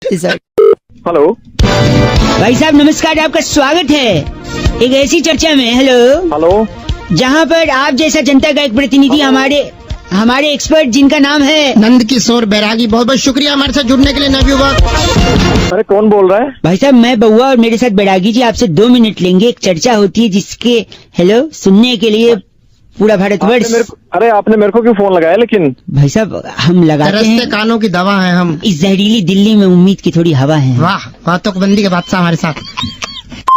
Hello भाई साहब नमस्कार, आपका स्वागत है एक ऐसी चर्चा में। हेलो, जहाँ पर आप जैसा जनता का एक प्रतिनिधि हमारे एक्सपर्ट जिनका नाम है नंद किशोर बैरागी, बहुत बहुत शुक्रिया हमारे साथ जुड़ने के लिए नवयुवक। अरे कौन बोल रहा है? भाई साहब मैं बउआ और मेरे साथ बैरागी जी आपसे 2 मिनट लेंगे। एक चर्चा होती है जिसके सुनने के लिए पूरा भारतवर्ष। अरे आपने मेरे को क्यों फोन लगाया? लेकिन भाई साहब हम लगाते हैं, कानों की दवा है हम। इस जहरीली दिल्ली में उम्मीद की थोड़ी हवा है। वाह वाह, तुकबंदी के बादशाह हमारे साथ।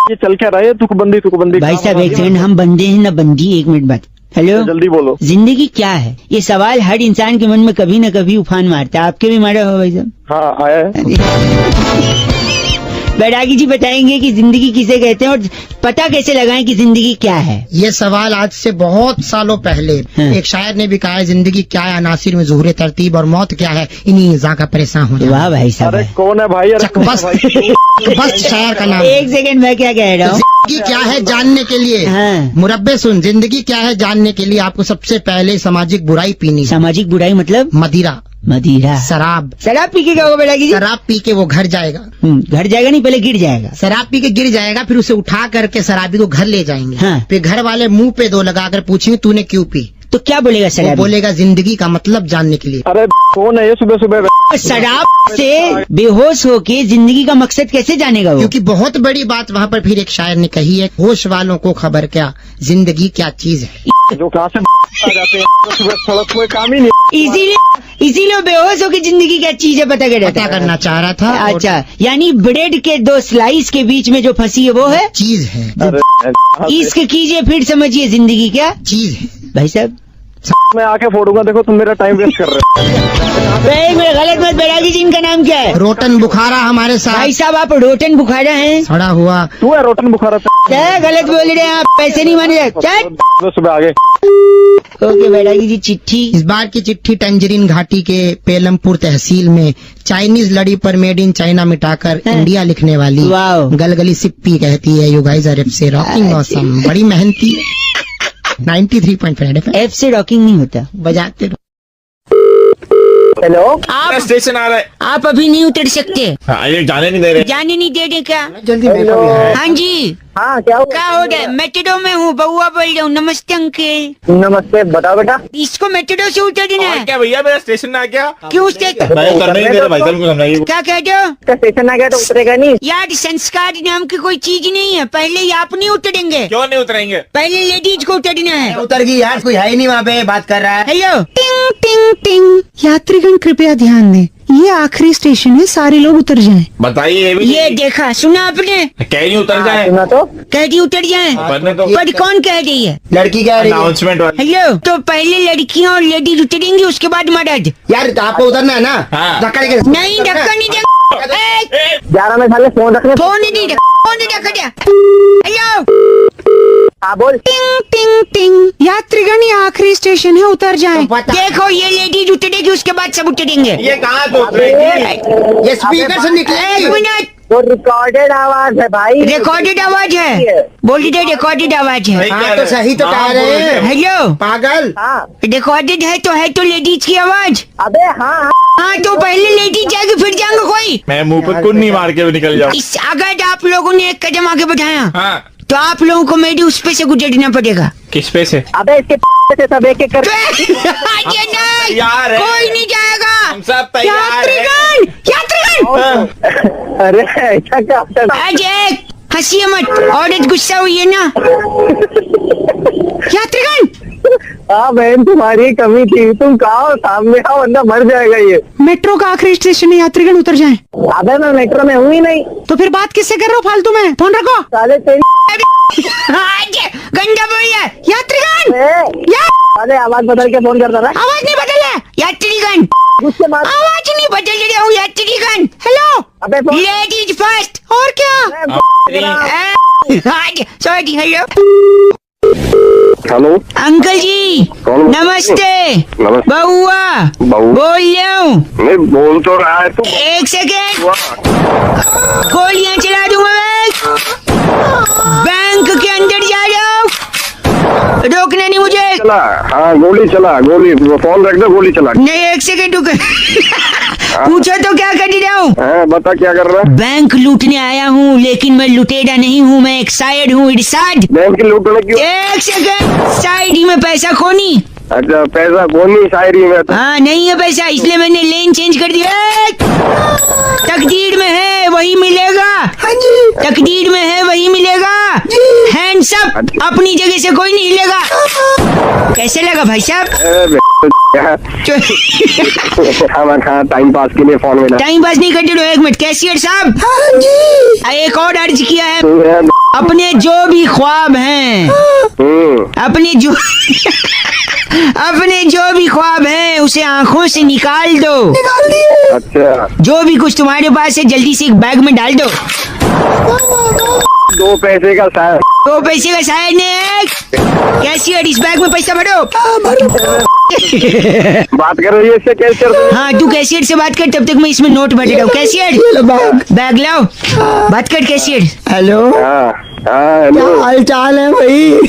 ये चल क्या रहा है? तुकबंदी भाई साहब एक सेकंड, हम बंदे हैं ना बंदी, 1 मिनट बाद। हेलो, जल्दी बोलो। जिंदगी क्या है? ये सवाल हर इंसान के मन में कभी न कभी उफान मारता है। आपके भी मारा हो भाई साहब? हाँ आया है। बैरागी जी बताएंगे कि जिंदगी किसे कहते हैं और पता कैसे लगाएं कि जिंदगी क्या है। ये सवाल आज से बहुत सालों पहले एक शायर ने भी कहा है, जिंदगी क्या है अनासिर में ज़ुहूर तरतीब, और मौत क्या है इन्हीं इज़ा का परेशान हो जाना। वाह भाई साहब, अरे कौन है भाई? बस शायर का नाम। एक सेकंड, मैं क्या कह रहा हूँ? जिंदगी क्या है जानने के लिए, हाँ। मुरब्बे सुन, जिंदगी क्या है जानने के लिए आपको सबसे पहले सामाजिक बुराई पीनी है। सामाजिक बुराई मतलब? मदिरा, शराब पी के क्या होगा बैरागी जी? शराब पी के वो घर जाएगा। घर जाएगा नहीं, पहले गिर जाएगा। शराब पी के गिर जाएगा, फिर उसे उठा करके शराबी को घर ले जाएंगे। हाँ। फिर घर वाले मुंह पे 2 लगाकर पूछेंगे तूने क्यों पी, तो क्या बोलेगा वो शराबी? बोलेगा जिंदगी का मतलब जानने के लिए। अरे कौन है ये सुबह सुबह? शराब से बेहोश होके जिंदगी का मकसद कैसे जानेगा वो? क्योंकि बहुत बड़ी बात वहाँ पर फिर एक शायर ने कही है, होश वालों को खबर क्या, जिंदगी क्या चीज है। जो कहाँ से आ जाते हैं सुबह, सड़क कोई काम ही नहीं। इसीलिए बेहोश होके जिंदगी क्या चीज है पता करना चाह रहा था। अच्छा, यानी ब्रेड के 2 स्लाइस के बीच में जो फंसी है वो है चीज है। इश्क कीजिए फिर समझिए जिंदगी क्या चीज है। भाई साहब मैं आके फोड़ूंगा, देखो तुम मेरा टाइम वेस्ट कर रहे हो। मेरा गलत मत, बैरागी जी इनका नाम क्या है? रोटन बुखारा हमारे साथ। भाई साहब आप रोटन बुखारा हैं? सड़ा हुआ तू है रोटन बुखारा? क्या गलत बोल रहे हैं आप? पैसे नहीं माने सुबह आगे। ओके बैरागी जी, चिट्ठी। इस बार की चिट्ठी टंजरीन घाटी के पेलमपुर तहसील में चाइनीज लड़ी पर मेड इन चाइना मिटाकर इंडिया लिखने वाली गलगली सिप्पी कहती है, यू गाइस आर से रॉकिंग ऑसम, बड़ी मेहनती। 93.5 एफ से रॉकिंग नहीं होता, बजाते रहो। हेलो, आप स्टेशन आ रहा है। आप अभी नहीं उतर सकते। हाँ, ये जाने नहीं दे रहे। जाने नहीं दे रहे क्या? जल्दी हाँ जी, हाँ क्या हो रहा है? मेट्रो में हूँ, बउआ बोल रहा हूँ। नमस्ते अंकल। नमस्ते, बताओ बेटा। इसको मेट्रो से उतरना है। क्या भैया, मेरा स्टेशन आ गया। क्यों मैं उतरने नहीं दे रहा भाई साहब को समझाइए। क्या कहते हो? स्टेशन आ गया तो उतरेगा नहीं यार, संस्कार नाम की कोई चीज नहीं है। पहले ही आप नहीं उतरेंगे। क्यों नहीं उतरेंगे? पहले लेडीज को उतरना है। उतर गई यार, कोई है ही नहीं वहाँ पे, बात कर रहा है। हेलो, टिंग टिंग टिंग। यात्रीगण कृपया ध्यान दें, ये आखिरी स्टेशन है, सारे लोग उतर जाएं। बताइए ये देखा सुना आपने? कह नहीं उतर जाए तो कह दी उतर जाए, पर कौन कह रही है? लड़की कह रही है। अनाउंसमेंट वाली। हेलो, तो पहले लड़कियां और लेडीज उतरेंगी, उसके बाद मर्द। यार आपको उतरना है ना? हाँ। धक्का देके नहीं, धक्का नहीं दे। 11 में साले फोन रखने। फोन नहीं दे, फोन नहीं धक्का दे। हेलो, हाँ बोल। टिंग टिंग टिंग। यात्रीगण ये आखिरी स्टेशन है, उतर जाएं। देखो ये लेडीज उतरेगी, उसके बाद सब उतरेंगे। ये कहाँ तो उतरेगी? ये स्पीकर से निकले। 1 मिनट, वो रिकॉर्डेड आवाज है भाई। रिकॉर्डेड आवाज है। बोल दे, रिकॉर्डेड आवाज है। हाँ तो सही तो कह रहे हैं। हेलो, पागल। हाँ रिकॉर्डेड है तो लेडीज की आवाज। अबे हाँ हाँ, तो पहले लेडीज जाएगी फिर जाएंगे कोई। मैं मुंह पे कुन्नी मार के निकल जाऊँ। अगर आप लोगों ने एक कदम आगे बढ़ाया हाँ, तो आप लोगों को मेरी उस पे से गुजरना पड़ेगा। किस पे से? अबे इसके से सब एक एक कर। नहीं, तैयार है। कोई नहीं जाएगा। हम सब तैयार हैं। यात्रीगण अरे ऐसा क्या होता है? आज एक हंसी मत, औरत गुस्सा हुई है ना। यात्रीगण, हाँ बहन, तुम्हारी कमी थी। तुम कहा सामने आओ, बंदा मर जाएगा ये। मेट्रो का आखिरी स्टेशन है, यात्रीगण उतर जाएं। अबे मैं मेट्रो में हूँ ही नहीं। तो फिर बात किससे कर रहे हो फालतू में? फोन रखो। साले तेरी आज गंदा बोल रहा है। यात्रीगण, अरे आवाज बदल के फोन करता था। आवाज नहीं बदल है। यात्रीगण, उसके बाद आवाज नहीं बदल रहा हूँ। यात्रीगण, हेलो, अबे फोन लेडीज फर्स्ट। और क्या? सॉरी। हेलो हेलो अंकल जी, कौन? नमस्ते। नमस्ते। बउआ बहू बोल रहा हूँ। मैं बोल तो रहा है तू। 1 सेकेंड, गोलियां चला दूंगा मैं। बैंक के अंदर जा रहा हूँ, रोकना नहीं मुझे। चला, हाँ गोली चला, गोली फोन रख दो, गोली चला। नहीं, 1 सेकेंड रुक। पूछो तो क्या कर रहा हूँ? बता क्या कर रहा है? बैंक लूटने आया हूँ, लेकिन मैं लुटेरा नहीं हूँ, मैं एक साइड हूँ। इरशाद, बैंक लूटने क्यों? एक सेकंड, शायरी में पैसा खोनी। अच्छा, पैसा खोनी शायरी में तो। हाँ, नहीं है पैसा, इसलिए मैंने लेन चेंज कर दिया। तकदीर में है वही मिलेगा। हाँ जी। तकदीर में है वही मिलेगा। हैंड्स अप, अपनी जगह से कोई नहीं हिलेगा। कैसे लगा भाई साहब? हाँ, टाइम पास के लिए फोन मिला। टाइम पास नहीं करते रहो, एक मिनट। कैशियर साहब, हाँ जी। एक और अर्ज किया है, अपने जो भी ख्वाब हैं, अपने जो अपने जो भी ख्वाब हैं उसे आंखों से निकाल दो। निकाल दिए। अच्छा, जो भी कुछ तुम्हारे पास है जल्दी से एक बैग में डाल दो। 2 पैसे का शायर। 2 पैसे का शायर ने। कैशियर, इस बैग में पैसा भरो। बात कर रही है इससे कैशियर से? हाँ, तू कैशियर से बात कर, तब तक मैं इसमें नोट भर रहा हूँ। कैशियर, बैग लाओ, बात कर कैशियर। हेलो, हाँ, क्या हेलो। हाल चाल है भाई?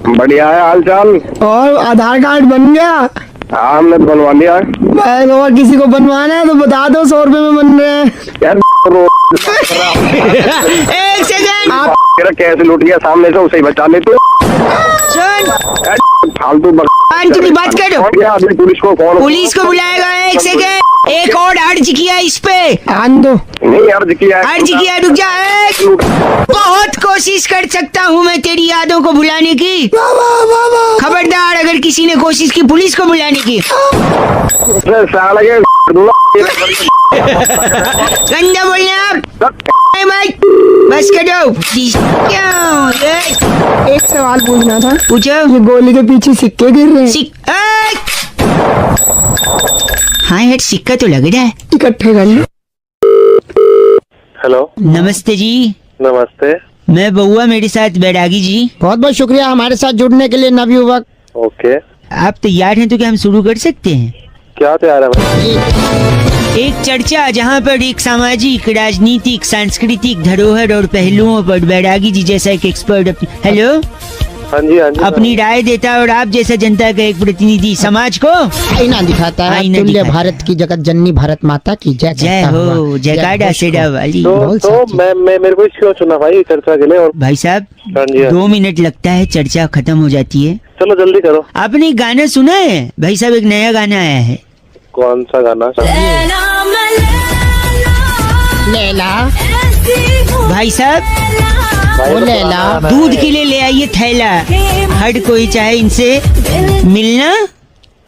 बढ़िया है हाल चाल। और आधार कार्ड बन गया? हाँ, हमने बनवा लिया। मैं और किसी को बनवाना है तो बता दो, 100 रुपए में बन रहे हैं। यार एक सेकंड, आप तेरा कैसे लूट गया सामने से, उसे ही बचा ले तू। सुन, फालतू की बात करो। अभी पुलिस को फोन। पुलिस को बुलाएगा। एक सेकंड, एक और अर्ज किया इस पे। आन दो। नहीं अर्ज किया है। अर्ज किया, रुक जा। बहुत कोशिश कर सकता हूँ मैं तेरी यादों को भुलाने की। खबरदार अगर किसी ने कोशिश की पुलिस को बुलाने की। साला ये गंदा बोलने आप मत, बस करो। क्यों? एक सवाल पूछना था। पूछो। ये गोली के पीछे सिक्के गिर रहे हैं, हाँ यार, सिक्का तो लग रहा है। इकट्ठे कर लो। हेलो, नमस्ते जी। नमस्ते। मैं बउआ, मेरे साथ बैरागी जी। बहुत बहुत शुक्रिया हमारे साथ जुड़ने के लिए नवयुवक। ओके, आप तैयार हैं तो क्या हम शुरू कर सकते हैं? क्या तैयार है भाई? एक चर्चा जहां पर एक सामाजिक, राजनीतिक, सांस्कृतिक धरोहर और पहलुओं पर बैरागी जी जैसा एक एक्सपर्ट हेलो, हाँ जी, हाँ जी, अपनी राय देता है और आप जैसा जनता का एक प्रतिनिधि समाज को आईना दिखाता है। आईना तुल्य दिखाता भारत की जगत जननी भारत माता की जय जय कहता हो, हुआ। जयकारा सेडा वाली। तो मैं मेरे को क्यों चुना भाई चर्चा के लिए? और भाई साहब, हाँ जी, हाँ। 2 मिनट लगता है, चर्चा खत्म हो जाती है। चलो जल्दी करो। आपने एक गाना सुना है भाई साहब? एक नया गाना आया है। कौन सा गाना? लैला भाई साहब, ओ लैला, दूध के लिए ले आइए थैला, हर कोई चाहे इनसे मिलना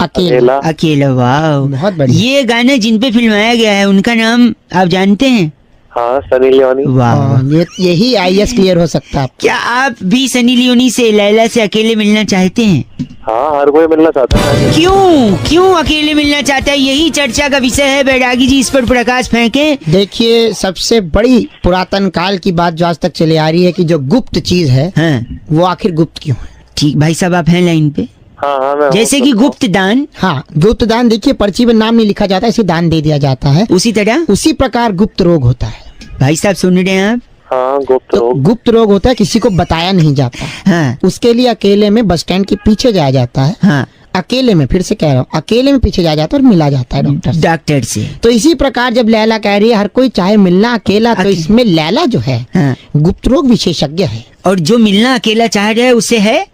अकेला। अकेला। वाह, बहुत बढ़िया। ये गाना जिन पे फिल्माया गया है उनका नाम आप जानते हैं? हाँ, सनी लियोनी। वाह, हाँ, यही IAS क्लियर हो सकता है। क्या आप भी सनी लियोनी से, लैला से अकेले मिलना चाहते हैं? हाँ, हर कोई मिलना चाहता है। क्यों अकेले मिलना चाहता है? यही चर्चा का विषय है। बैरागी जी, इस पर प्रकाश फेंके। देखिए, सबसे बड़ी पुरातन काल की बात जो आज तक चली आ रही है कि जो गुप्त चीज है हाँ, वो आखिर गुप्त क्यों है? ठीक भाई साहब, आप हैं लाइन पे। हाँ, मैं जैसे कि गुप्त दान, हाँ, गुप्त दान। देखिए, पर्ची में नाम नहीं लिखा जाता, इसे दान दे दिया जाता है। उसी तरह उसी प्रकार गुप्त रोग होता है। भाई साहब सुन रहे हैं आप? हाँ, गुप्त तो रोग। गुप्त रोग होता है, किसी को बताया नहीं जाता। हाँ उसके लिए अकेले में बस स्टैंड के पीछे जाया जाता है। हाँ, अकेले में, फिर से कह रहा हूँ, अकेले में पीछे जाया जाता है और मिला जाता है डॉक्टर से। डॉक्टर से। तो इसी प्रकार जब लैला कह रही है हर कोई चाहे मिलना अकेला, तो इसमें लैला जो है हाँ, गुप्त रोग विशेषज्ञ है। और जो मिलना अकेला चाह रहा है उसे है,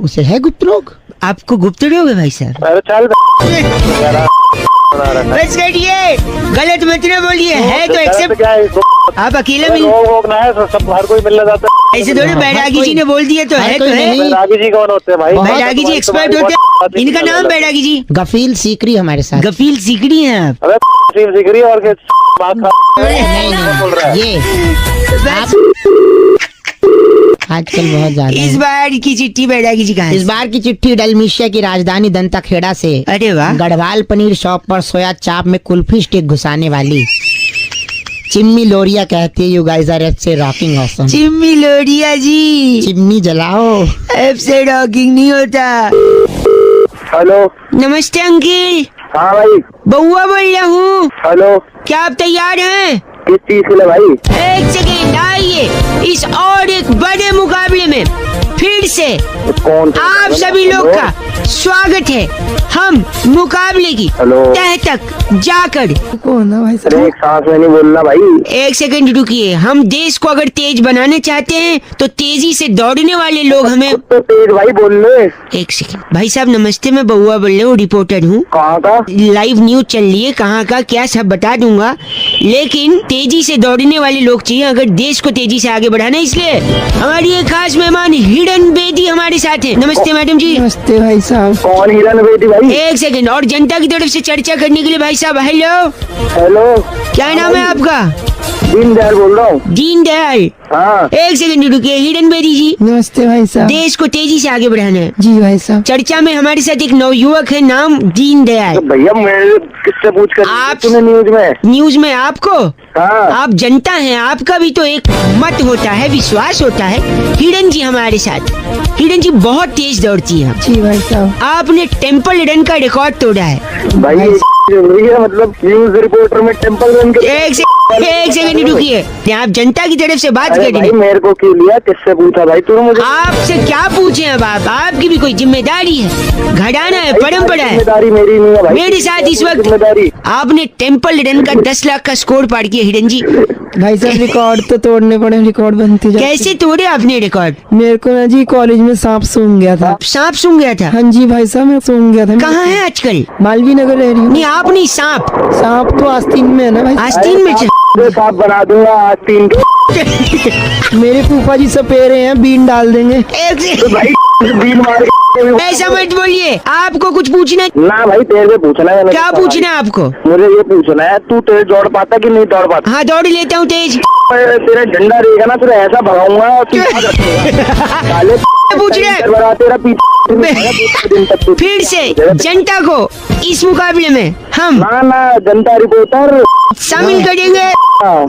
उसे है गुप्त रोग। आपको गुप्त रोग है भाई साहब? अरे चल बस करिए, गलत मत ना बोलिए, है तो एक्सेप्ट। क्या है इसको? आप अकेला मिल, रोग वोग ना है, सब हर कोई मिलना चाहता है। ऐसे थोड़ी बैरागी जी ने बोल दिया तो हर है तो कोई है। नहीं। बैरागी जी कौन होते हैं भाई? बैरागी जी एक्सपर्ट होते हैं, इनका नाम बैरागी जी। गफील सीकरी हमारे साथ। गफील सीकरी हैं आप। अरे सीम सीख रही है और क्या बात नहीं बोल रहा है? ये बस, आजकल बहुत ज्यादा इस है। बार की चिट्ठी बैरागी जी कहाँ इस है? बार की चिट्ठी डलमिशिया की राजधानी दंताखेड़ा से अरे वाह, गढ़वाल पनीर शॉप पर सोया चाप में कुल्फी स्टिक घुसाने वाली चिम्मी लोरिया कहती है, यू गाइस आर से रॉकिंग ऑसम। चिम्मी लोरिया जी, चिमनी जलाओ। ऐप से रॉकिंग नहीं होता। हेलो, नमस्ते अंकिल, हाँ भाई। बउआ बोल रहा हूँ। हेलो, क्या आप तैयार हैं? किस चीज के लिए भाई? एक सेकेंड, आइए इस और एक बड़े मुकाबले में फिर से कौन आप सभी लोग का स्वागत है हम मुकाबले की हेलो। तह तक जाकर। कौन है भाई अरे साहब? एक सांस में नहीं बोलना भाई। एक सेकंड रुकिए, हम देश को अगर तेज बनाना चाहते हैं तो तेजी से दौड़ने वाले लोग हमें। तो तेज भाई बोल ले। एक सेकंड भाई साहब, नमस्ते, मैं बउआ बोल रहा हूँ, रिपोर्टर हूँ। कहाँ का? लाइव न्यूज चल रही है, कहाँ का क्या सब बता दूंगा, लेकिन तेजी से दौड़ने वाले लोग चाहिए अगर देश को तेजी से आगे बढ़ाना है। इसलिए हमारी एक खास मेहमान हिरन बेदी हमारे साथ है। नमस्ते मैडम जी। नमस्ते भाई साहब। कौन हिरन बेदी भाई? एक सेकंड, और जनता की तरफ से चर्चा करने के लिए भाई साहब हेलो, हेलो। क्या नाम है आपका? दीनदयाल बोल रहा हूँ। दीनदयाल। हाँ। एक सेकंड रुकिए, हिरन बेदी जी, नमस्ते भाई साहब। देश को तेजी से आगे बढ़ाना है। जी भाई साहब। चर्चा में हमारे साथ एक नवयुवक है, नाम दीनदयाल। तो भैया मैं किससे पूछ कर आप- तूने न्यूज में? न्यूज में आपको, हाँ। आप जनता हैं, आपका भी तो एक मत होता है, विश्वास होता है। हिरन जी हमारे साथ, हिरन जी बहुत तेज दौड़ती है। जी भाई साहब। आपने टेम्पल रन का रिकॉर्ड तोड़ा है। भाई ये जरूरी है, मतलब न्यूज रिपोर्टर में टेम्पल रन के। एक सेकंड रुकिए, आप जनता की तरफ से बात अरे कर भाई रही हैं। मेरे को क्यों लिया? किससे पूछा भाई तूने मुझे? आपसे क्या पूछे अब आप, आपकी भी कोई जिम्मेदारी है, घराना है, परंपरा है। जिम्मेदारी मेरी नहीं है भाई। मेरे साथ इस वक्त जिम्मेदारी। आपने टेम्पल रन का 10 लाख का स्कोर पार किया हिरन जी। भाई साहब रिकॉर्ड तो तोड़ने पड़े, रिकॉर्ड बनते जाते। कैसे तोड़े आपने रिकॉर्ड? मेरे को ना जी कॉलेज में सांप सूंघ गया था। सांप सूंघ गया था? हाँ जी भाई साहब, मैं सूंघ गया था। कहाँ है आजकल? मालवीय नगर रह रही हूँ। नहीं आप नहीं, सांप सांप तो आस्तीन में है ना भाई। आस्तीन में साफ बना दूंगा आस्तीन के। मेरे फूफा जी सपेरे हैं, बीन डाल देंगे। एक से तो भाई बीन मार के ऐसा मत बोलिए, आपको कुछ पूछना है? ना भाई तेरे से पूछना है। क्या पूछना है आपको? मुझे ये पूछना है, तू तेज दौड़ पाता कि नहीं दौड़ पाता? हाँ दौड़ लेता हूँ तेज। तेरा डंडा रहेगा ना, तुझे ऐसा भगाऊंगा तू याद रखेगा। साले पूछ रहे हैं? बड़ा तेरा पीछे फिर से जनता को इस मुकाबले में हम ना ना जनता रिपोर्टर शामिल करेंगे। हाँ।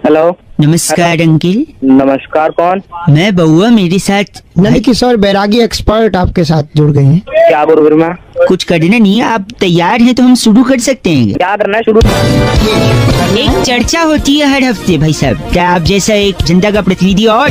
हेलो। नमस्कार अंकिल। नमस्कार, कौन? मैं बउआ, मेरे साथ नंद किशोर बैरागी एक्सपर्ट आपके साथ जुड़ गए हैं। क्या बोल रहा मैं? कुछ करना नहीं है, आप तैयार हैं तो हम शुरू कर सकते हैं। क्या करना है? शुरू। एक चर्चा होती है हर हफ्ते भाई साहब, क्या आप जैसा एक जनता का प्रतिनिधि और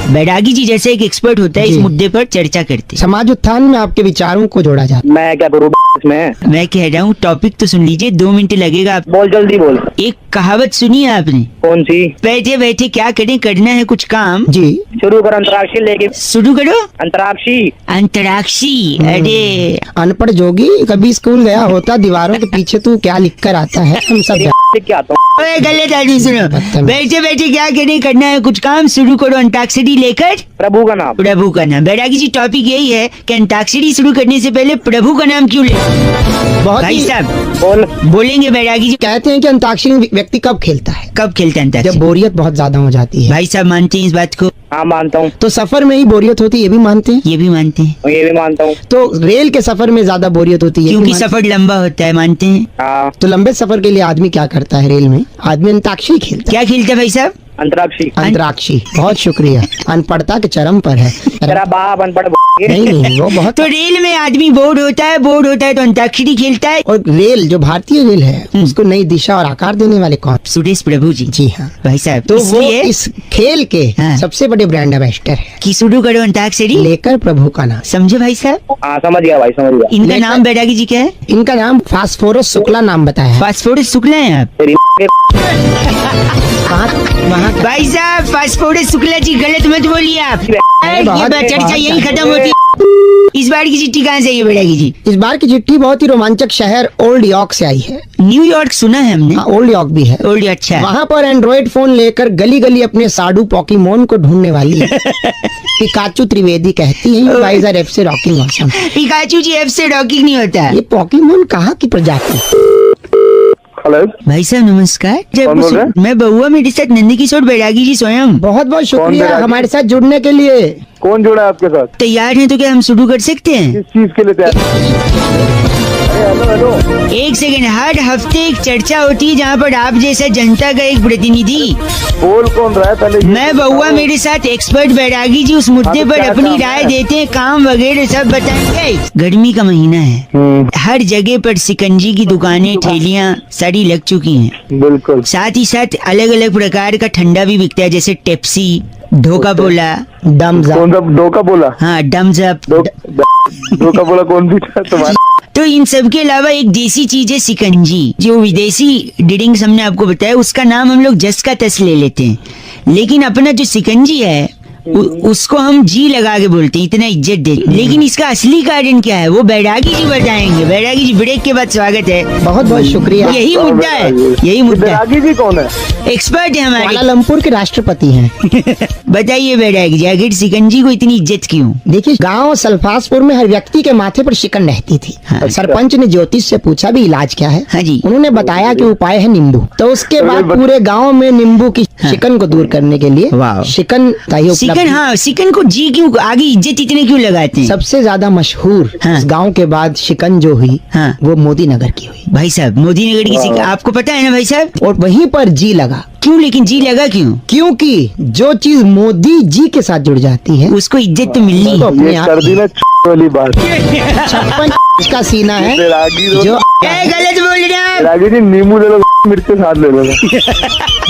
बैरागी जी जैसा एक एक्सपर्ट होता है, इस जी। मुद्दे पर चर्चा करते हैं। समाज उत्थान में आपके विचारों को जोड़ा जाता मैं क्या करूँ इसमें? मैं कह रहा हूँ टॉपिक तो सुन लीजिए, 2 मिनट लगेगा। आप बोल, जल्दी बोल। एक कहावत सुनी है आपने, कौन सी? बैठे बैठे क्या करें, करना है कुछ काम। है। जी। शुरू कर अंतराक्षी लेके। शुरू करो। अंतराक्षी। अंतराक्षी, अरे अनपढ़ जोगी कभी स्कूल गया होता, दीवारों के पीछे तू क्या लिख कर आता है, हम सब क्या आता हूँ? ओए, गलत आदमी सुनो। बैठे बैठे क्या करें, करना है कुछ काम, शुरू करो अंताक्षरी लेकर प्रभु का नाम। प्रभु का नाम। बैरागी जी टॉपिक यही है कि अंताक्षरी शुरू करने से पहले प्रभु का नाम क्यों ले? बहुत भाई ही साहब बोल। बोलेंगे बैरागी जी। कहते हैं कि अंताक्षरी व्यक्ति कब खेलता है? कब खेलते हैं जब अंताक्षरी? बोरियत बहुत ज्यादा हो जाती है। भाई साहब मानते हैं इस बात को? हाँ मानता हूँ। तो सफर में ही बोरियत होती है, ये भी मानते हैं। ये भी मानते हैं, ये भी मानता हूँ। तो रेल के सफर में ज्यादा बोरियत होती है, ये भी क्योंकि मानते सफर लंबा होता है, मानते हैं। हाँ। तो लंबे सफर के लिए आदमी क्या करता है? रेल में आदमी अंताक्षरी खेलता क्या खेलते हैं भाई साहब? अंतराक्षी। है। अंतराक्षी। बहुत शुक्रिया, अनपढ़ता के चरम पर है। तेरा बाप अनपढ़। नहीं नहीं, वो बहुत। तो रेल में आदमी बोर्ड होता है, बोर्ड होता है तो अंताक्षरी खेलता है। और रेल जो भारतीय रेल है उसको नई दिशा और आकार देने वाले कौन? सुरेश प्रभु जी। जी हाँ। भाई साहब तो वो इसलिए इस खेल के हाँ। सबसे बड़े ब्रांड एम्बेसडर है। कि शुरू करो अंताक्षरी, लेकर प्रभु का नाम। समझे भाई साहब? हाँ समझ गया भाई, समझ गया। इनका लेकर- नाम बैरागी जी क्या है? इनका नाम फास्फोरस शुक्ला नाम बताया है। फास्फोरस शुक्ला है आप? तेरी वहाँ का भाई साहब फास्फोरस शुक्ला जी गलत मत बोलिए आप। ये बहुत- चर्चा बहुत यही खत्म होती है। इस बार की चिट्ठी कहाँ से आई है बैरागी जी? इस बार की चिट्ठी बहुत ही रोमांचक शहर ओल्ड यॉर्क से आई है। न्यूयॉर्क सुना है हमने। हाँ, ओल्ड यॉर्क भी है। ओल्ड, अच्छा। वहाँ पर एंड्रॉइड फोन लेकर गली गली अपने साडू पॉकीमोन को ढूंढने वाली पिकाचू त्रिवेदी कहती है, गाइस आर एफ से रॉकिंग ऑसम। पिकाचू जी एफ से रॉकिंग नहीं होता। ये पॉकीमोन कहाँ की प्रजाति? हेलो। भाई साहब नमस्कार। कौन बोल रहे हैं? मैं बउआ, मेरे साथ नंदकिशोर बैरागी जी स्वयं। बहुत बहुत शुक्रिया बैरागी? हमारे साथ जुड़ने के लिए। कौन जुड़ा है आपके साथ? तैयार हैं तो क्या हम शुरू कर सकते हैं? किस चीज के लिए तैयार? Hello hello. एक सेकंड, हर हफ्ते एक चर्चा होती है जहाँ पर आप जैसा जनता का एक प्रतिनिधि, बोल कौन रहा है पहले? मैं बउआ, मेरे साथ एक्सपर्ट बैरागी जी उस मुद्दे हाँ, तो पर क्या अपनी काम राय है? देते हैं, काम वगैरह सब बताएंगे। गर्मी का महीना है, हर जगह पर सिकंजी की दुकानें, ठेलियाँ सारी लग चुकी हैं। बिल्कुल। साथ ही साथ अलग अलग प्रकार का ठंडा भी बिकता है, जैसे टेप्सी, धोखा बोला, डम्स कौन सा धोखा बोला? हाँ डम्स अप। धोखा बोला कौन सी था तुम्हारा? तो इन सब के अलावा एक देसी चीज है सिकंजी, जो विदेशी ड्रिंक्स हमने आपको बताया उसका नाम हम लोग जस का तस ले लेते हैं, लेकिन अपना जो सिकंजी है उसको हम जी लगा के बोलते हैं, इतना इज्जत दे। लेकिन इसका असली कारण क्या है वो बैरागी जी बताएंगे। बैरागी जी ब्रेक के बाद स्वागत है। बहुत बहुत शुक्रिया। यही मुद्दा है, यही मुद्दा है। बैरागी जी कौन है? एक्सपर्ट है हमारे। कुआलालंपुर के राष्ट्रपति हैं। बताइए बैरागी जी आखिर सिकंजी को इतनी इज्जत क्यों? देखिए, गांव सल्फासपुर में हर व्यक्ति के माथे पर शिकन रहती थी। हाँ। सरपंच ने ज्योतिष से पूछा भी इलाज क्या है। हाँ जी। उन्होंने बताया कि उपाय है नींबू। तो उसके बाद पूरे गांव में नींबू की शिकन को दूर करने के लिए वाह। शिकन का ही सिकन, उपलब्ध। हाँ सिकन को जी क्यों आगे इज्जत इतने क्यों लगाते हैं? सबसे ज्यादा मशहूर हाँ। इस गांव के बाद शिकन जो हुई हाँ। वो मोदी नगर की हुई, भाई साहब मोदी नगर की सिकन आपको पता है ना भाई साहब? और वहीं पर जी लगा। क्यों लेकिन जी लगा क्यों? क्योंकि जो चीज मोदी जी के साथ जुड़ जाती है उसको इज्जत तो मिलनी तो है। अपने ये आप कर दी ना वाली बात। 56 का सीना है बैरागी जो गलत बोल रहे हैं आप। बैरागी जी नींबू ले लो, मिर्च के साथ ले लो।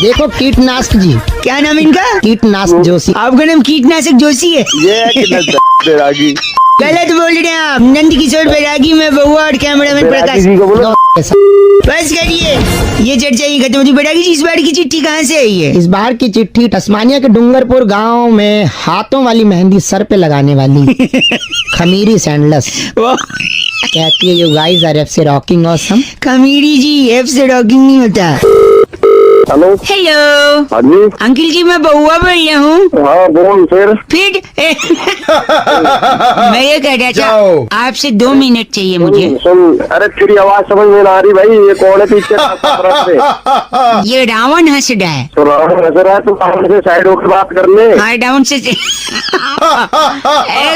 देखो कीटनाशक जी, क्या नाम इनका? कीटनाशक जोशी। आपका नाम कीटनाशक जोशी है? ये है कि बैरागी। गलत बोल रहे हैं आप। नंद किशोर बैरागी में बहुआ और कैमरामैन बैरागी प्रकाश। जी को बोलो। बस करिए, ये चर्चा ही खत्म होती। बैरागी जी इस बार की चिट्ठी कहाँ से आई है? इस बार की चिट्ठी तस्मानिया के डूंगरपुर गांव में हाथों वाली मेहंदी सर पे लगाने वाली खमीरी सैंडलस कहती है, यू गाइस आर एफ से रॉकिंग ऑसम। खमीरी जी एफ से रॉकिंग नहीं होता। हेलो। हेलो हाँ जी। अंकिल जी मैं बहुआ बोल रहा हूँ। हाँ बोल फिर। मैं ये कह रहा था आपसे 2 मिनट चाहिए मुझे। सुन, अरे तेरी आवाज समझ में ना आ रही भाई। ये कौन है पीछे तरफ से? ये रावण हंस रहा है। तो रावण नजर आया, तू रावण से साइड होकर बात कर ले। हाँ डाउन से एक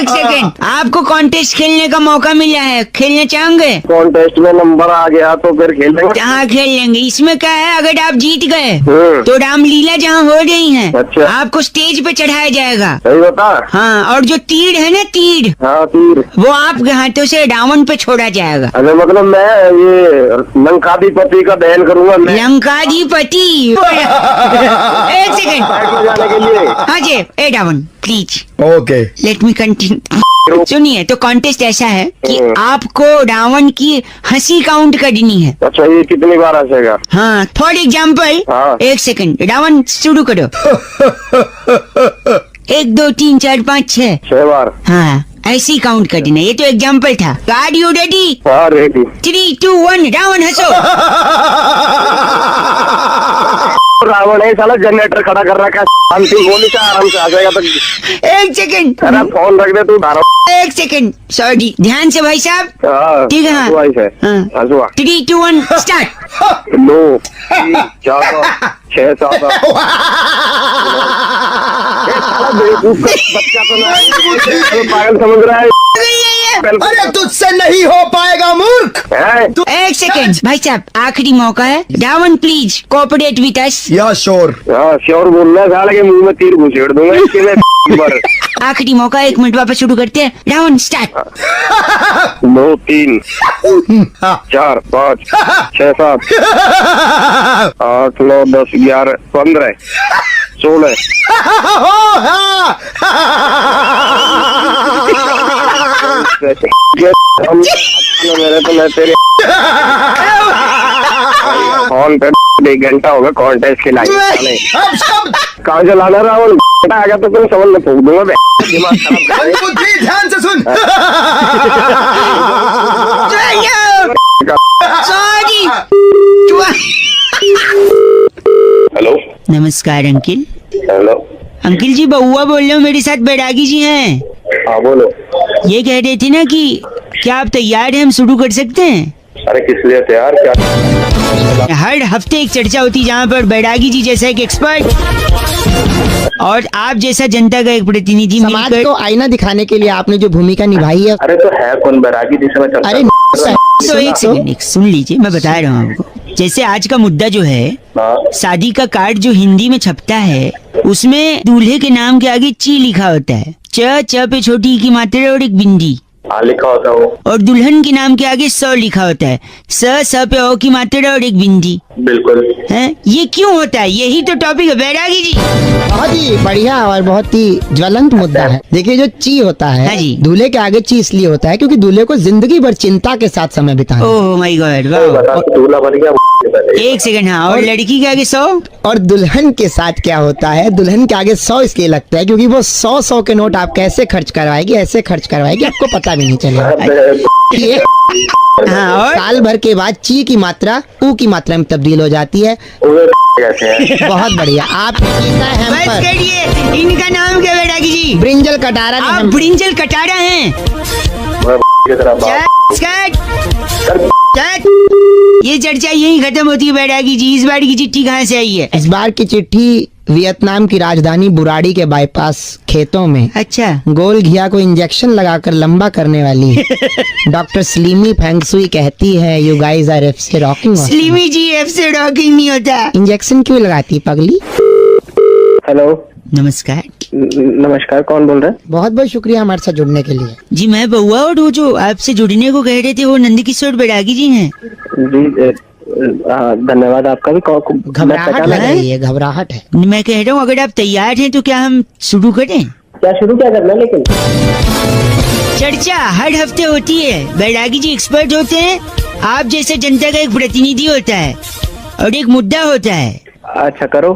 सेकेंड, आपको कॉन्टेस्ट खेलने का मौका मिला है, खेलना चाहोगे? कॉन्टेस्ट में नंबर आ गया तो फिर खेलेंगे। हाँ खेल लेंगे। इसमें क्या है, अगर आप जीत गए तो रामलीला जहाँ हो रही है अच्छा। आपको स्टेज पे चढ़ाया जाएगा। सही बता। हाँ, और जो तीर है ना तीर, हाँ तीर, वो आपके हाथों से रावण पे छोड़ा जाएगा। अरे मतलब मैं ये लंकाधिपति का दहन करूंगा मैं लंकाधिपति। एक सेकेंड। साइड में जाने के लिए। हाँ जी, ए Ravan please okay. Let me continue. सुनिए, तो कॉन्टेस्ट ऐसा है कि आपको रावण की हंसी काउंट करनी है। अच्छा, ये कितनी बार हंसेगा? हाँ, फॉर एग्जाम्पल हाँ। एक सेकंड, रावण शुरू करो। 1 2 3 4 5 6। 6 बार। हाँ, ऐसे ही काउंट करना। ये तो एग्जाम्पल था। Are you ready? हाँ रेडी। 3 2 1 रावण हंसो। रावण है साला, जनरेटर खड़ा कर रखा है। अंतिम गोली से आराम से आ जाएगा। तो एक सेकंड, अरे फोन रख दे तू। धारा। एक सेकंड, सॉरी, ध्यान से भाई साहब। ठीक है, हाँ। हंसुआ ही है। हाँ। हंसुआ। 3 2 1 स्टार्ट। 2 3 4 6 7 बेवकूफ का बच्चा तो ना है, पागल समझ रहा है। अरे तुझसे नहीं हो पाएगा मूर्ख। है? एक सेकंड भाई साहब, आखिरी मौका है। Ravan please cooperate with us. या श्योर। हाँ श्योर बोलना है साले के मुंह में तीर घुसेड़ दूंगा इसके लिए। आखिरी मौका, 1 मिनट वापस शुरू करते हैं। रावण स्टार्ट। 2 3 4 5 6 7 8 9 10 11 15 16 मेरे तो मैं तेरे फोन पे 1 घंटा होगा कॉन्टेस्ट के लाइन। कहाँ से लाना रावण? आ गया तो तुम समझ में फूक दूंगा। दिमाग खराब। ध्यान से सुन। सॉरी। हेलो। नमस्कार अंकिल। हेलो। अंकिल जी बहुआ बोल रहे हो, मेरे साथ बैरागी जी हैं। हाँ बोलो। ये कह रहे थे ना कि क्या आप तैयार हैं, हम शुरू कर सकते हैं? अरे किस लिए तैयार? क्या हर हफ्ते एक चर्चा होती है जहाँ पर बैरागी जी जैसा एक एक्सपर्ट और आप जैसा जनता का एक प्रतिनिधि समाज मिलकर। को आईना दिखाने के लिए आपने जो भूमिका निभाई है। अरे तो है कौन बैरागी जिसे मैं चर्चा अरे तो एक सेकंड, सुन लीजिए, मैं बता रहा हूँ आपको। जैसे आज का मुद्दा जो है, हाँ। शादी का कार्ड जो हिंदी में छपता है उसमें दूल्हे के नाम के आगे ची लिखा होता है। च पे छोटी की मात्रा और एक बिंदी। हाँ लिखा होता वो। और दुल्हन के नाम के आगे 100 लिखा होता है। स पे ओ की मात्रा और एक बिंदी बिल्कुल। है। ये क्यों होता है? यही तो टॉपिक है बैरागी जी। बहुत ही बढ़िया और बहुत ही ज्वलंत मुद्दा है। देखिए जो ची होता हाँ है जी। दूल्हे के आगे ची इसलिए होता है क्योंकि दूल्हे को जिंदगी भर चिंता के साथ समय बिताना है। ओह माय गॉड, वाह। बता दूल्हा बन गया। एक सेकंड, हाँ। और लड़की के आगे 100? और दुल्हन के साथ क्या होता है, दुल्हन के आगे 100 इसलिए लगता है क्योंकि वो 100 के नोट आप कैसे खर्च करवाएगी, ऐसे खर्च करवाएगी आपको पता भी नहीं चलेगा। ये हाँ, और साल भर के बाद ची की मात्रा ऊ की मात्रा में तब्दील हो जाती है। कैसे है? बहुत बढ़िया। आप बस करिए। इनका नाम क्या बैरागी जी? ब्रिंजल कटारा ने आप हम ब्रिंजल कटारा हैं? ये चर्चा यही खत्म होती है बैरागी जी। इस बार की चिट्ठी कहाँ से आई है? इस बार की चिट्ठी वियतनाम की राजधानी बुराड़ी के बाईपास खेतों में अच्छा। गोल घिया को इंजेक्शन लगाकर लंबा करने वाली डॉक्टर स्लीमी फेंगसुई कहती है यू गाइस आर एफ से रॉकिंग। स्लीमी जी एफ से रॉकिंग नहीं होता। इंजेक्शन क्यों लगाती पगली? हेलो नमस्कार नमस्कार, कौन बोल रहे हैं? बहुत बहुत शुक्रिया हमारे साथ जुड़ने के लिए। जी मैं बउआ, और वो जो आपसे जुड़ने को कह रहे थे वो नंदकिशोर बैरागी जी हैं। जी धन्यवाद आपका भी। घबराहट लग रही है, घबराहट है। मैं कह रहा हूँ अगर आप तैयार हैं तो क्या हम शुरू करें? क्या शुरू क्या करना है? लेकिन चर्चा हर हफ्ते होती है। बैरागी जी एक्सपर्ट होते हैं, आप जैसे जनता का एक प्रतिनिधि होता है और एक मुद्दा होता है। अच्छा करो।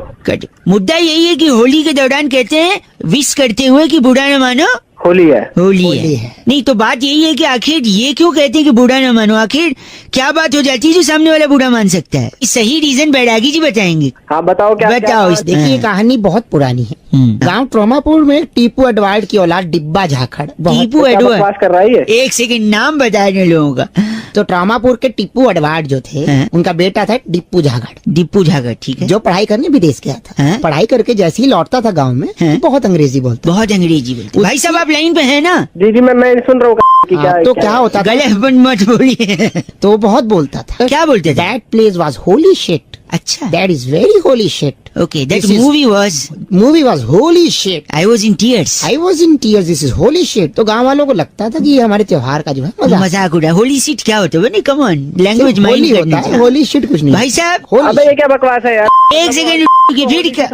मुद्दा यही है कि होली के दौरान कहते हैं विश करते हुए कि बुरा न मानो होली है। होली होली है। है। नहीं तो बात यही है कि आखिर ये क्यों कहते हैं कि बुरा न मानो? आखिर क्या बात हो जाती है जो सामने वाला बुरा मान सकता है? सही रीजन बैरागी जी बताएंगे। हाँ बताओ क्या? बताओ इस देखिए ये कहानी बहुत पुरानी है। गांव ट्रोमापुर में टीपू एडवर्ड की औलाद डिब्बा झाखड़ टीपू क्या एडवर्ड। बकवास कर रहा है ये? एक सेकंड, नाम बता रहे लोगों का। तो ट्रोमापुर के टीपू एडवर्ड जो थे हाँ। उनका बेटा था डिप्पू झाखड़, डिप्पू झागर, ठीक है। जो पढ़ाई करने विदेश गया था। हाँ। पढ़ाई करके जैसे ही लौटता था गांव में हाँ। बहुत अंग्रेजी बोलता। बहुत अंग्रेजी बोलते। भाई साहब आप लाइन पे हैं ना? जी जी मैं सुन रहा हूँ कि क्या तो क्या होता था, गलत मत बोलिए। तो वो बहुत बोलता था। क्या बोलते थे? That place was holy shit, अच्छा, that is very holy shit, okay, that This is- movie was, movie was holy shit, I was in tears. I was in tears, this is holy shit. तो गांव वालों को लगता था कि ये हमारे त्योहार का जो है मजाक मजाक उड़ा। होली सीट क्या होता है? कम ऑन, लैंग्वेज सिर्फ होली माइंड होता है, होली शिट कुछ नहीं। भाई साहब होली अबे ये क्या बकवास है यार? एक सेकंड की फिर क्या?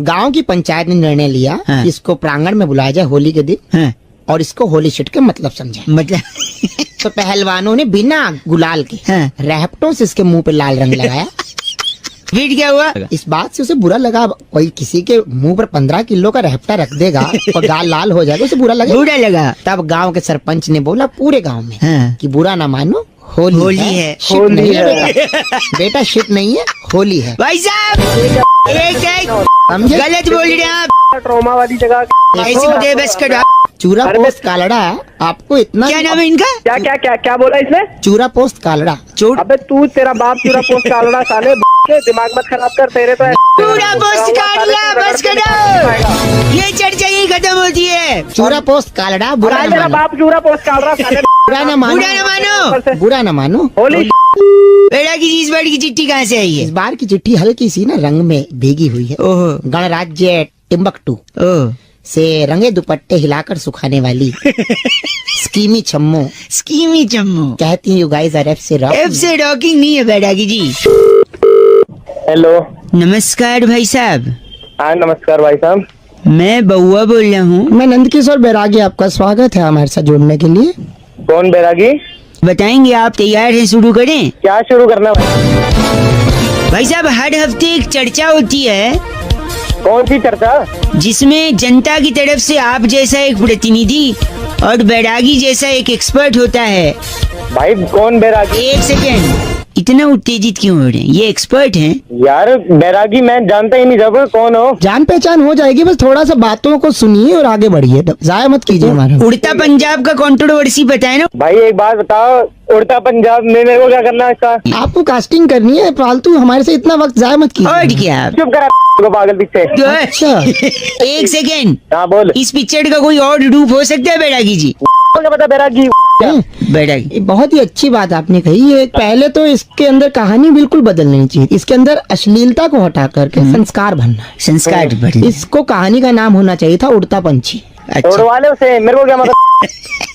गांव की पंचायत ने निर्णय लिया हाँ। कि इसको प्रांगण में बुलाया जाए होली के दिन हाँ, और इसको होली शिट के मतलब समझाए। मतलब तो पहलवानों ने बिना गुलाल के हाँ। रैपटों से इसके मुंह पे लाल रंग लगाया। फिर क्या हुआ? इस बात से उसे बुरा लगा। कोई किसी के मुंह पर 15 किलो का रहपटा रख देगा और गाल लाल हो जाएगा, उसे बुरा लगेगा। बुरा लगा। तब गांव के सरपंच ने बोला पूरे गांव में हाँ। कि बुरा ना मानो, होली होली है, है। शिट होली नहीं है है। बेटा, बेटा शिट नहीं है, होली है। भाई साहब एक समझे? गलत बोल रहे हैं आप। ट्रॉमा वाली जगह ऐसी बता बस करो। चूरा अरे पोस्ट कालड़ा आपको इतना क्या नाम है इनका? क्या क्या क्या क्या बोला इसने? चूरा पोस्ट कालड़ा। चोट अबे तू तेरा बाप चूरा पोस्ट डालना साले के दिमाग मत खराब कर। तेरे तो पूरा पोस्ट काट ला, बस करो। ये चर्चा यही खत्म होती है। चूरा पोस्ट कालड़ा, बुरा न तेरा मानो, बाप चूरा पोस्ट डाल रहा साले। बुरा न मानो, बुरा न मानो। बुरा न मानो। होली बेटा की इस बार की चिट्ठी कहाँ से आई इस है? बार की चिट्ठी हल्की सी ना रंग में भीगी हुई है। ओहो, गणराज्य टिम्बकटू ओह, से रंगे दुपट्टे हिलाकर सुखाने वाली स्कीमी छम्मो स्कीमी चम्मू। कहती है यू गाइस आर एफ से रॉक। एफ से रॉकिंग नहीं है बैरागी जी। हेलो। नमस्कार भाई साहब, हाँ नमस्कार भाई साहब। मैं बउआ बोल रहा हूँ। मैं नंदकिशोर बैरागी, आपका स्वागत है हमारे साथ जुड़ने के लिए। कौन बैरागी? बताएंगे आप तैयार हैं? शुरू करें? क्या शुरू करना भाई? भाई साहब हर हफ्ते एक चर्चा होती है कौन सी चर्चा? जिसमें जनता की तरफ से आप जैसा एक प्रतिनिधि और बैरागी जैसा एक एक्सपर्ट होता है। भाई कौन बैरागी? एक सेकेंड, इतना उत्तेजित क्यों हो रहे हैं? ये एक्सपर्ट हैं। यार बैरागी मैं जानता ही नहीं जब कौन हो। जान पहचान हो जाएगी, बस थोड़ा सा बातों को सुनिए और आगे बढ़िए, जाया मत कीजिए हमारा। उड़ता पंजाब का कंट्रोवर्सी पता है ना? भाई एक बात बताओ, उड़ता पंजाब में मेरे को क्या करना है इसका? आपको कास्टिंग करनी है, फालतू हमारे से इतना वक्त जाया मत और कीजिए। क्या? चुप करा को पागल पीछे। अच्छा एक सेकेंड, हाँ बोल। इस पिक्चर का कोई और रूप हो सकता है बैरागी जी? क्या पता बैरागी? बैरागी ये बहुत ही अच्छी बात आपने कही। ये पहले तो इसके अंदर कहानी बिल्कुल बदलनी चाहिए। इसके अंदर अश्लीलता को हटा करके संस्कार भरना है। संस्कार बढ़ी। इसको कहानी का नाम होना चाहिए था उड़ता पंछी। अच्छा। तोड़वा ले उसे, मेरे को क्या मतलब।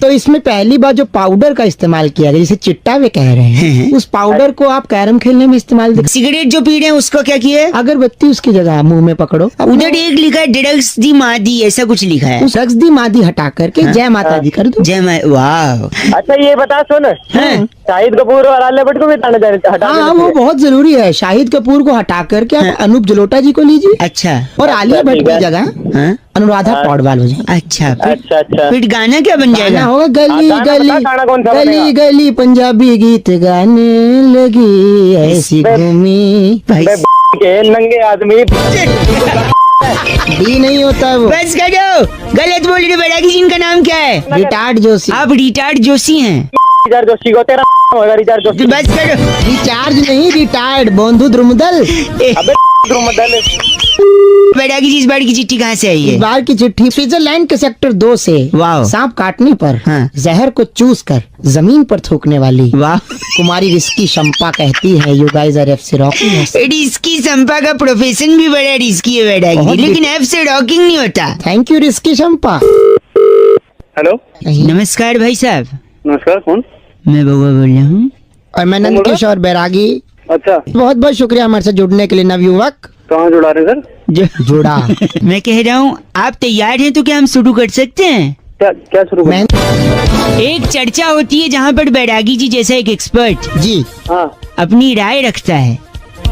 तो इसमें पहली बार जो पाउडर का इस्तेमाल किया गया, जिसे चिट्टा वे कह रहे हैं, उस पाउडर को आप कैरम खेलने में इस्तेमाल सिगरेट जो पी रहे हैं उसको क्या किए? अगरबत्ती उसकी जगह मुंह में पकड़ो। उधर एक लिखा है ड्रग्स दी मादी, ऐसा कुछ लिखा है। उस रक्स दी मादी हटा करके जय माता दी कर दो। जय माँ, वाह। अच्छा ये बता सुन, शाहिद कपूर और आलिया भट्ट को भी हटा हाँ, वो बहुत जरूरी है। शाहिद कपूर को हटा करके आप अनूप जलोटा जी को लीजिए, अच्छा। और आलिया भट्ट की जगह हाँ? अनुराधा पौडवाल हो जाए। अच्छा फिर अच्छा। फिर गाना क्या बन गाना जाएगा? होगा गली गाना गली बता, गाना कौन सा गली बनेगा? गली पंजाबी गीत गाने लगी ऐसी घूमी। भाई के नंगे आदमी भी नहीं होता है वो। बस करो, गलत बोल रहे बैरागी जी। इनका नाम क्या है? रिटार्ड जोशी। आप रिटार्ड जोशी हैं। रिचार्ज जोशी को तेरा होगा रिचार्ज जोशी। बस करो। रिचार्ज नहीं, रिटायर्ड बोंधु द्रुमदल। अबे द्रुमदल। बैरागी जी इस बार की चिट्ठी कहाँ से आई इस है? बार की चिट्ठी स्विट्जरलैंड के सेक्टर 2 से। वाह। सांप काटने पर हाँ। जहर को चूस कर जमीन पर थूकने वाली वाह। कुमारी रिस्की शंपा कहती है, यू गाइस आर एफ से रॉकिंग। रिस्की संपा का प्रोफेशन भी बड़ा रिस्की है बैरागी बहुत जी, लेकिन एफ से रॉकिंग नहीं होता। Thank you risky Shampa. Hello नमस्कार भाई साहब, नमस्कार, कौन? मैं बउआ बोल रहा हूँ। और मैं नंद किशोर बैरागी। अच्छा, बहुत बहुत शुक्रिया हमारे साथ जुड़ने के लिए नवयुवक। कहाँ जुड़ा रहे सर? जुड़ा मैं कह रहा हूँ आप तैयार हैं तो क्या हम शुरू कर सकते हैं? क्या शुरू मैं एक चर्चा होती है जहाँ पर बैरागी जी जैसा एक एक्सपर्ट जी हाँ, अपनी राय रखता है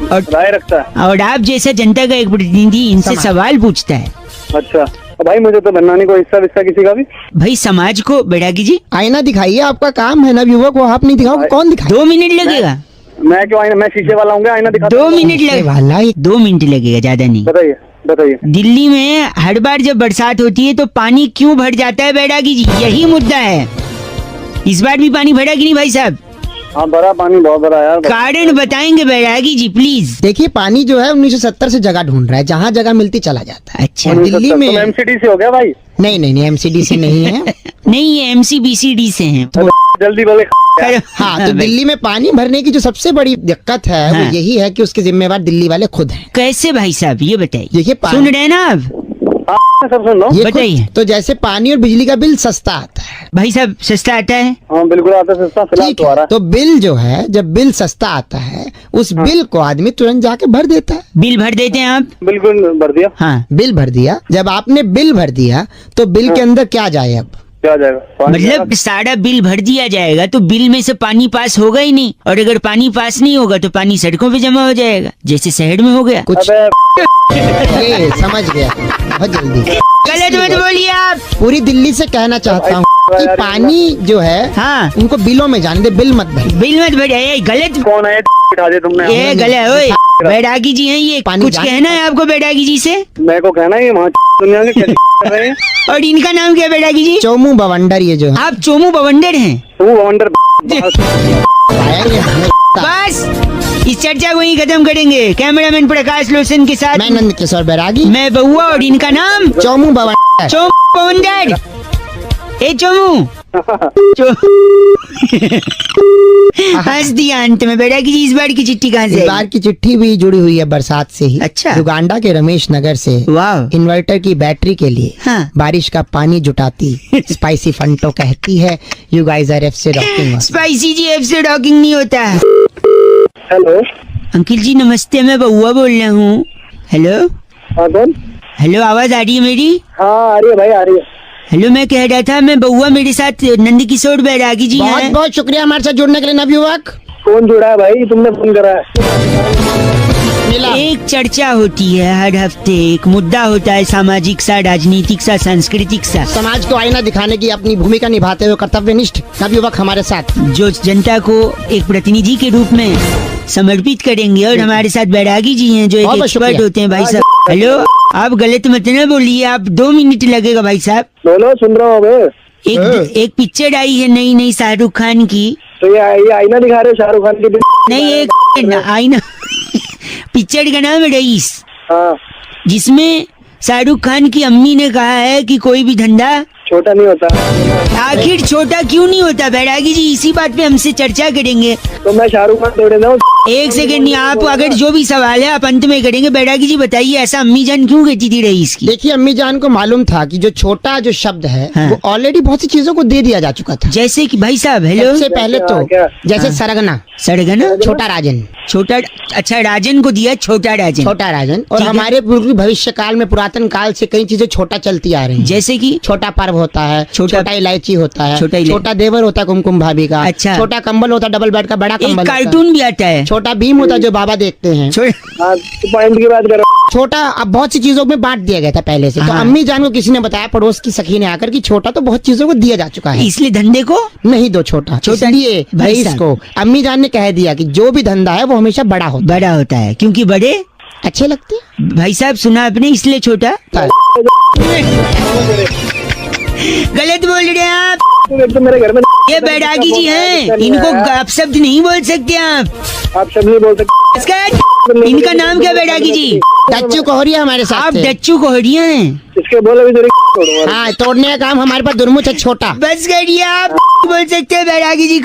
राय रखता है। और आप जैसा जनता का एक प्रतिनिधि इनसे सवाल पूछता है। अच्छा भाई, मुझे तो बनना नहीं कोई हिस्सा विस्सा किसी का भी। भाई समाज को बैरागी जी आईना दिखाइए, आपका काम है नवयुवक, वो आप नहीं दिखाओ, कौन दिखाए? 2 मिनट लगेगा। मैं क्यों आईना, मैं शीशे वाला हूँ, आईना दिखा। 2 मिनट लगेगा, वाला 2 मिनट लगेगा, ज्यादा नहीं। बताइए बताइए। दिल्ली में हर बार जब बरसात होती है तो पानी क्यों भर जाता है बैरागी जी, यही मुद्दा है। इस बार भी पानी भरा कि नहीं भाई साहब? हाँ भरा, पानी बहुत भरा यार। कारण बताएंगे बैरागी जी प्लीज। देखिए, पानी जो है 1970 से जगह ढूंढ रहा है, जहाँ जगह मिलती चला जाता है। अच्छा, और दिल्ली में एमसीडी से हो गया भाई। नहीं एमसीडी से नहीं है। नहीं ये MCBCD से हैं। जल्दी बोले। हाँ, तो दिल्ली में पानी भरने की जो सबसे बड़ी दिक्कत है हाँ। वो यही है कि उसके जिम्मेवार दिल्ली वाले खुद हैं। कैसे भाई साहब ये बताइए? देखिए, सुन रहे हैं ना आप? हाँ सब सुन लो। ये खुद- बताइए। तो जैसे पानी और बिजली का बिल सस्ता आता है, भाई साहब सस्ता आता है? हाँ बिल्कुल आता है सस्ता, फिलहाल ठीक तो आ है, रहा है। तो बिल जो है, जब बिल सस्ता आता है उस बिल को आदमी तुरंत जाके भर देता है। बिल भर देते हैं आप? बिल्कुल भर दिया। हाँ, बिल भर दिया, जब आपने बिल भर दिया तो बिल के अंदर क्या जाए अब? क्या आ जाएगा? पानी मतलब सारा बिल भर दिया जाएगा तो बिल में से पानी पास होगा ही नहीं, और अगर पानी पास नहीं होगा तो पानी सड़कों पे जमा हो जाएगा, जैसे शहर में हो गया। कुछ अबे ये समझ गया बहुत जल्दी। गलत मत बोलिए आप। पूरी दिल्ली से कहना चाहता हूँ कि पानी जो है हाँ, उनको बिलों में जाने दे, बिल मत भर। बिल मत भर। ये गलत, कौन है? बिठा दिया तुमने। ये गलत। ओए बैरागी जी हैं ये, पानी कुछ जान- कहना है आपको बैरागी जी से? मेरे को कहना है ये वहाँ दुनिया के क्या कर रहे हैं? और इनका नाम क्या है बैरागी जी? चोमू बवंडर ये जो है। आप चोमू बवंडर हैं। तू वंडर। बस इस चर्चा को ही खत्म करेंगे। कैमरामैन प्रकाश लोचन के साथ मैं नंद किशोर बैरागी, मैं बउआ, और इनका नाम चोमू बवंडर। चोमू बवंडर। ए चोमू हंस दिया अंत में। बैरागी जी इस बार की चिट्ठी कहाँ से इस आई? बार की चिट्ठी भी जुड़ी हुई है बरसात से ही। अच्छा। युगांडा के रमेश नगर से वाह। इन्वर्टर की बैटरी के लिए हाँ। बारिश का पानी जुटाती स्पाइसी फंटो कहती है, यू गाइस आर एफ से रॉकिंग। स्पाइसी जी एफ से डॉकिंग नहीं होता। हेलो अंकिल जी नमस्ते, मैं बउआ बोल रहा हूँ। हेलो हाँ कौन? हेलो, आवाज आ रही है मेरी? हाँ आ रही है भाई, आ रही है। हेलो, मैं कह रहा था मैं बउआ, मेरे साथ नंद किशोर बैरागी जी बहुत हैं। बहुत शुक्रिया हमारे साथ जुड़ने के लिए नवयुवक। कौन जुड़ा है भाई? तुमने फोन करा है? मिला। एक चर्चा होती है हर हफ्ते, एक मुद्दा होता है, सामाजिक सा, राजनीतिक सा, सांस्कृतिक सा, समाज को आईना दिखाने की अपनी भूमिका निभाते हुए कर्तव्यनिष्ठ नवयुवक हमारे साथ। जो जनता को एक प्रतिनिधि के रूप में समर्पित करेंगे। और हमारे साथ बैरागी जी हैं जो एक बहुत एक्सपर्ट शुक्रिया। होते हैं भाई साहब। हेलो, आप गलत मत न बोलिए, आप 2 मिनट लगेगा भाई साहब। बोलो, सुन रहा हूँ मैं। एक पिक्चर आई है नई शाहरुख खान की। तो ये आईना दिखा रहे हो शाहरुख खान की? नहीं, एक आईना पिक्चर का नाम है रईस, हाँ जिसमें शाहरुख खान की अम्मी ने कहा है कि कोई भी धंधा छोटा नहीं होता। आखिर छोटा क्यों नहीं होता बैरागी जी, इसी बात पे हमसे चर्चा करेंगे। तो मैं शाहरुख खान थोड़े ना। एक सेकंड नहीं, आप अगर जो भी सवाल है आप अंत में करेंगे। बैरागी जी बताइए, ऐसा अम्मी जान क्यों कहती थी रईस की? देखिए अम्मी जान को मालूम था कि जो छोटा जो शब्द है हाँ। वो ऑलरेडी बहुत सी चीजों को दे दिया जा चुका था। जैसे कि भाई साहब हेलो, सबसे पहले तो क्या? जैसे सरगना, सड़गना, छोटा राजन, छोटा, अच्छा राजन को दिया छोटा राजन। छोटा राजन। और ठीक है। हमारे पूर्व भविष्य काल में पुरातन काल से कई चीजें छोटा चलती आ रही हैं। जैसे कि छोटा पर्व होता है, छोटा इलायची होता है, छोटा छोटा देवर होता है कुमकुम भाभी का, अच्छा। छोटा कंबल होता है डबल बेड का, बड़ा एक कंबल होता है। कार्टून भी आता है छोटा भीम होता है जो बाबा देखते हैं। हाँ, तो पॉइंट की बात करो। छोटा अब बहुत सी चीजों में बांट दिया गया था पहले से। तो हाँ। अम्मी जान को किसी ने बताया, पड़ोस की सखी ने आकर, कि छोटा तो बहुत चीजों को दिया जा चुका है, इसलिए धंधे को नहीं दो छोटा। छोटा इसलिए भाई रईस साहब। को अम्मी जान ने कह दिया कि जो भी धंधा है वो हमेशा बड़ा होता बड़ा होता है, क्योंकि बड़े अच्छे लगते हैं। भाई साहब सुना आपने, इसलिए छोटा। गलत बोल रहे हैं आप। तो मेरे घर में ये बैरागी जी हैं, इनको आप शब्द नहीं बोल सकते आप सब नहीं बोल सकते। इसका इनका नाम क्या बैरागी जी? डच्चू कोहरिया हमारे साथ आप थे। डच्चू कोहरिया हैं। इसके बोले भी हाँ, तोड़ने का काम हमारे पास दुर्मुछ है छोटा। बस करिए, आप बोल सकते हैं बैरागी जी।